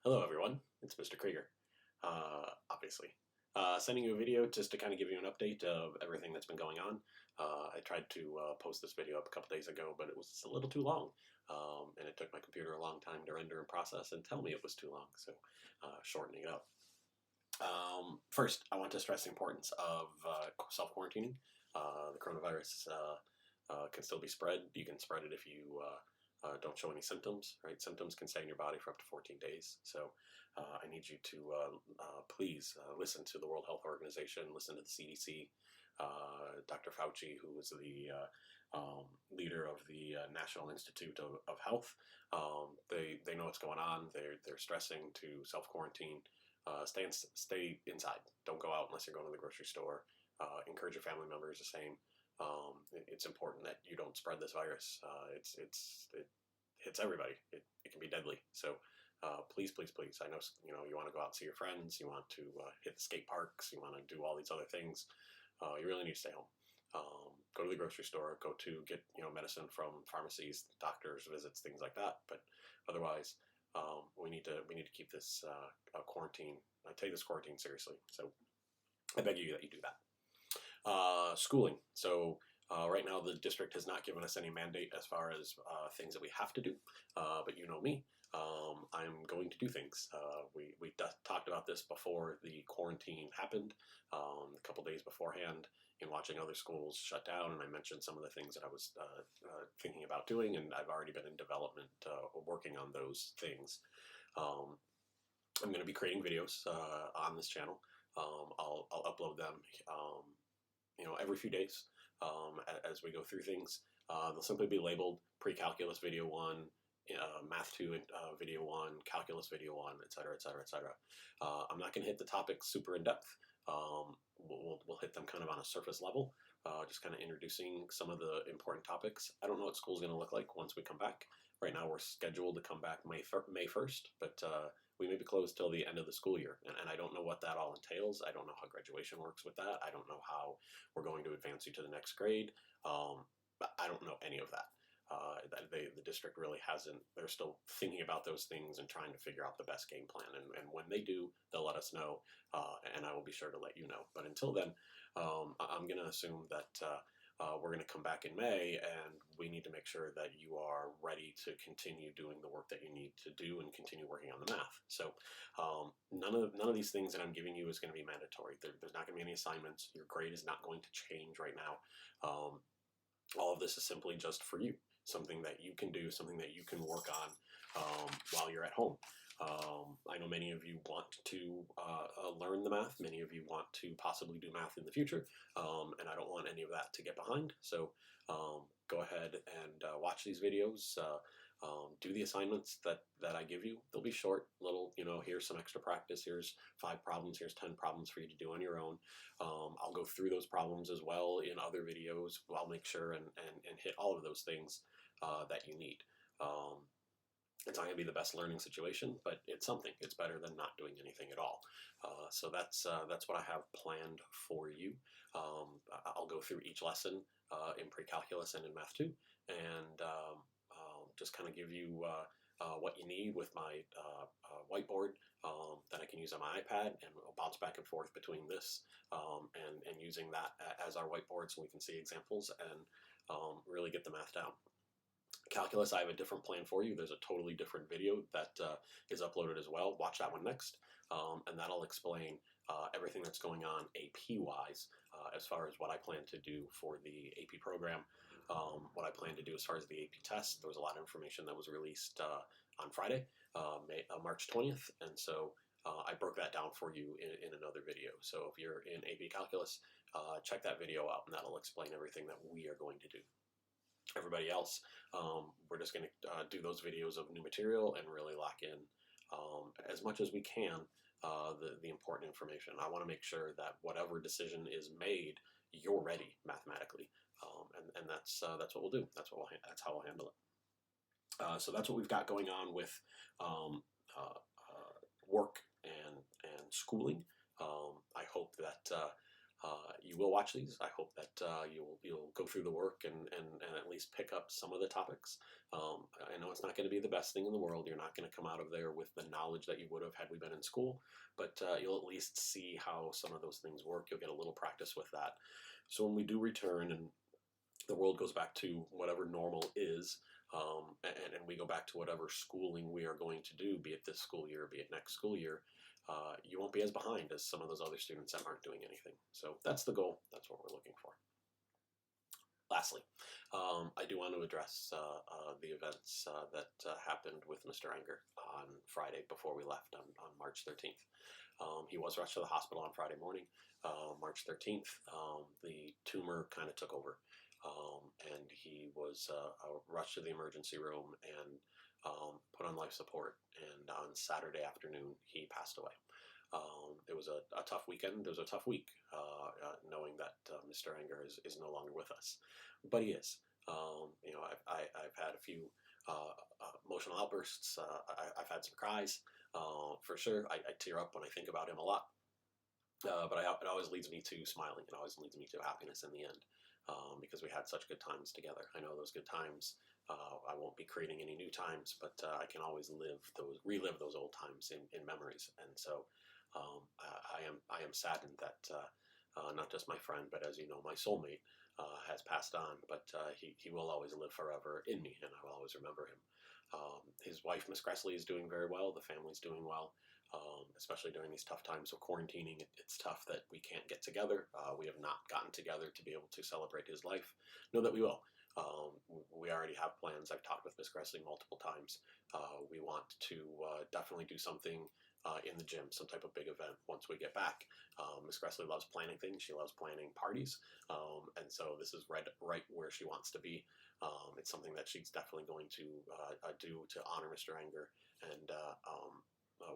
Hello everyone, it's Mr. Krieger, obviously. Sending you a video just to kind of give you an update of everything that's been going on. I tried to post this video up a couple days ago, but it was a little too long, and it took my computer a long time to render and process and tell me it was too long, so shortening it up. First, I want to stress the importance of self-quarantining. The coronavirus can still be spread. You can spread it if you don't show any symptoms, right? Symptoms can stay in your body for up to 14 days. So I need you to please listen to the World Health Organization, listen to the CDC, Dr. Fauci, who is the leader of the National Institute of Health. They know what's going on. They're stressing to self-quarantine. Stay inside. Don't go out unless you're going to the grocery store. Encourage your family members the same. It's important that you don't spread this virus. It hits everybody. It can be deadly. So please, please, please. I know you want to go out and see your friends. You want to hit the skate parks. You want to do all these other things. You really need to stay home. Go to the grocery store. Go to get medicine from pharmacies, doctors, visits, things like that. But otherwise, we need to keep this quarantine. Take this quarantine seriously. So I beg you that you do that. Schooling. So right now the district has not given us any mandate as far as things that we have to do, but you know me, I'm going to do things. We talked about this before the quarantine happened, a couple days beforehand, in watching other schools shut down, and I mentioned some of the things that I was thinking about doing, and I've already been in development working on those things. I'm going to be creating videos on this channel. I'll upload them every few days as we go through things. They'll simply be labeled pre-calculus video 1, math 2 video 1, calculus video 1, etc., etc., etc. I'm not going to hit the topics super in depth. We'll hit them kind of on a surface level, just kind of introducing some of the important topics. I don't know what school's going to look like once we come back. Right now we're scheduled to come back May 1st, but we may be closed till the end of the school year, and I don't know what that all entails. I don't know how graduation works with that. I don't know how we're going to advance you to the next grade. I don't know any of that. The district really hasn't. They're still thinking about those things and trying to figure out the best game plan. And when they do, they'll let us know, and I will be sure to let you know. But until then, I'm going to assume that we're going to come back in May, and we need to make sure that you are ready to continue doing the work that you need to do and continue working on the math. So none of these things that I'm giving you is going to be mandatory. There's not going to be any assignments. Your grade is not going to change right now. All of this is simply just for you. Something that you can do, something that you can work on while you're at home. I know many of you want to learn the math. Many of you want to possibly do math in the future, and I don't want any of that to get behind. So go ahead and watch these videos. Do the assignments that I give you. They'll be short, little, here's some extra practice. Here's 5 problems. Here's 10 problems for you to do on your own. I'll go through those problems as well in other videos. I'll make sure and hit all of those things that you need. It's not going to be the best learning situation, but it's something. It's better than not doing anything at all. So that's what I have planned for you. I'll go through each lesson in pre-calculus and in math 2, and just kind of give you what you need with my whiteboard that I can use on my iPad, and we'll bounce back and forth between this and using that as our whiteboard so we can see examples and really get the math down. Calculus, I have a different plan for you. There's a totally different video that is uploaded as well. Watch that one next, and that'll explain everything that's going on AP-wise as far as what I plan to do for the AP program, what I plan to do as far as the AP test. There was a lot of information that was released on Friday, March 20th, and so I broke that down for you in another video. So if you're in AP Calculus, check that video out, and that'll explain everything that we are going to do. Everybody else, we're just going to do those videos of new material and really lock in as much as we can the important information. I want to make sure that whatever decision is made, you're ready mathematically, and that's what we'll do. That's how we'll handle it. So that's what we've got going on with work and schooling. I hope that You will watch these. I hope that you'll go through the work and at least pick up some of the topics. I know it's not going to be the best thing in the world. You're not going to come out of there with the knowledge that you would have had we been in school, but you'll at least see how some of those things work. You'll get a little practice with that. So when we do return and the world goes back to whatever normal is, and we go back to whatever schooling we are going to do, be it this school year, be it next school year, you won't be as behind as some of those other students that aren't doing anything. So that's the goal. That's what we're looking for. Lastly, I do want to address the events that happened with Mr. Anger on Friday before we left on March 13th. He was rushed to the hospital on Friday morning, March 13th. The tumor kind of took over, and he was rushed to the emergency room and put on life support. And on Saturday afternoon, he passed away. It was a tough weekend. It was a tough week, knowing that Mr. Anger is no longer with us, but he is. I've had a few emotional outbursts. I've had some cries, for sure. I tear up when I think about him a lot, but it always leads me to smiling. It always leads me to happiness in the end, because we had such good times together. I know those good times. I won't be creating any new times, but I can always relive those old times in memories. And so I am saddened that not just my friend, but as you know, my soulmate has passed on. But he will always live forever in me, and I will always remember him. His wife, Miss Cressley, is doing very well. The family's doing well, especially during these tough times of quarantining. It's tough that we can't get together. We have not gotten together to be able to celebrate his life. Know that we will. We already have plans. I've talked with Miss Cressley multiple times. We want to definitely do something in the gym, some type of big event once we get back. Miss Cressley loves planning things. She loves planning parties. And so this is right where she wants to be. It's something that she's definitely going to do to honor Mr. Anger, and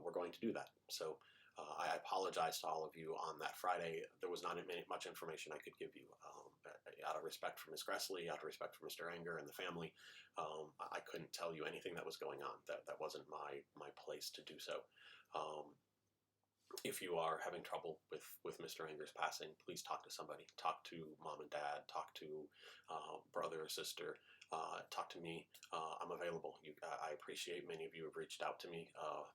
we're going to do that. So I apologize to all of you on that Friday. There was not much information I could give you. Out of respect for Miss Cressley, out of respect for Mr. Anger and the family, I couldn't tell you anything that was going on. That wasn't my place to do so. If you are having trouble with Mr. Anger's passing, please talk to somebody. Talk to mom and dad. Talk to brother or sister. Talk to me. I'm available. I appreciate many of you have reached out to me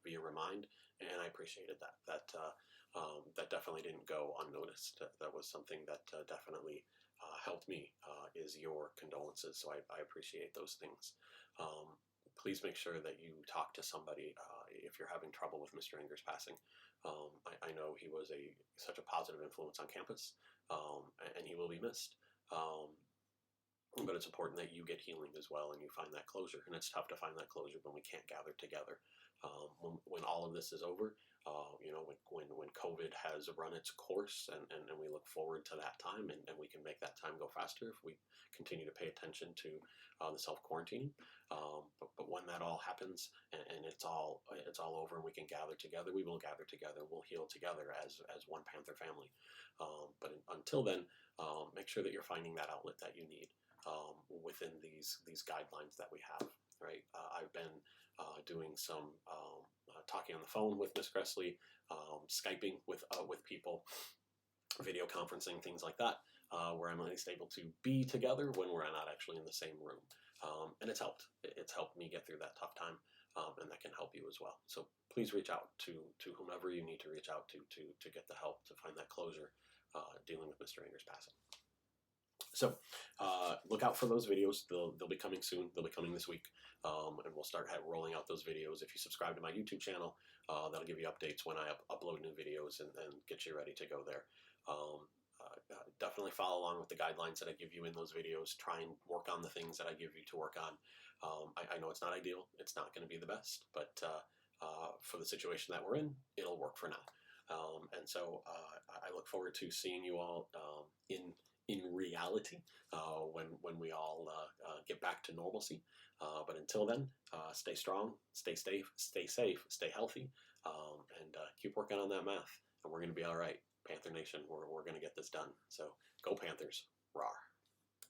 via Remind, and I appreciated that. That definitely didn't go unnoticed. That was something that definitely helped me, is your condolences. So I appreciate those things. Please make sure that you talk to somebody if you're having trouble with Mr. Anger's passing. I know he was such a positive influence on campus, and he will be missed. But it's important that you get healing as well, and you find that closure. And it's tough to find that closure when we can't gather together. When all of this is over, when COVID has run its course, and we look forward to that time, and we can make that time go faster if we continue to pay attention to the self-quarantining. But when that all happens and it's all over and we can gather together, we will gather together. We'll heal together as one Panther family. But until then, make sure that you're finding that outlet that you need within these guidelines that we have. Right? I've been doing some talking on the phone with Miss Cressley, Skyping with people, video conferencing, things like that, where I'm at least able to be together when we're not actually in the same room. And it's helped. It's helped me get through that tough time, and that can help you as well. So please reach out to whomever you need to reach out to get the help to find that closure dealing with Mr. Anger's passing. So look out for those videos. They'll be coming soon. They'll be coming this week, and we'll start rolling out those videos. If you subscribe to my YouTube channel, that'll give you updates when I upload new videos and get you ready to go there. Definitely follow along with the guidelines that I give you in those videos. Try and work on the things that I give you to work on. I know it's not ideal. It's not going to be the best, but for the situation that we're in, it'll work for now. And so I look forward to seeing you all in reality when we all get back to normalcy. But until then, stay strong, stay safe, stay healthy, and keep working on that math. And we're going to be all right. Panther Nation, we're going to get this done. So go Panthers. Rawr.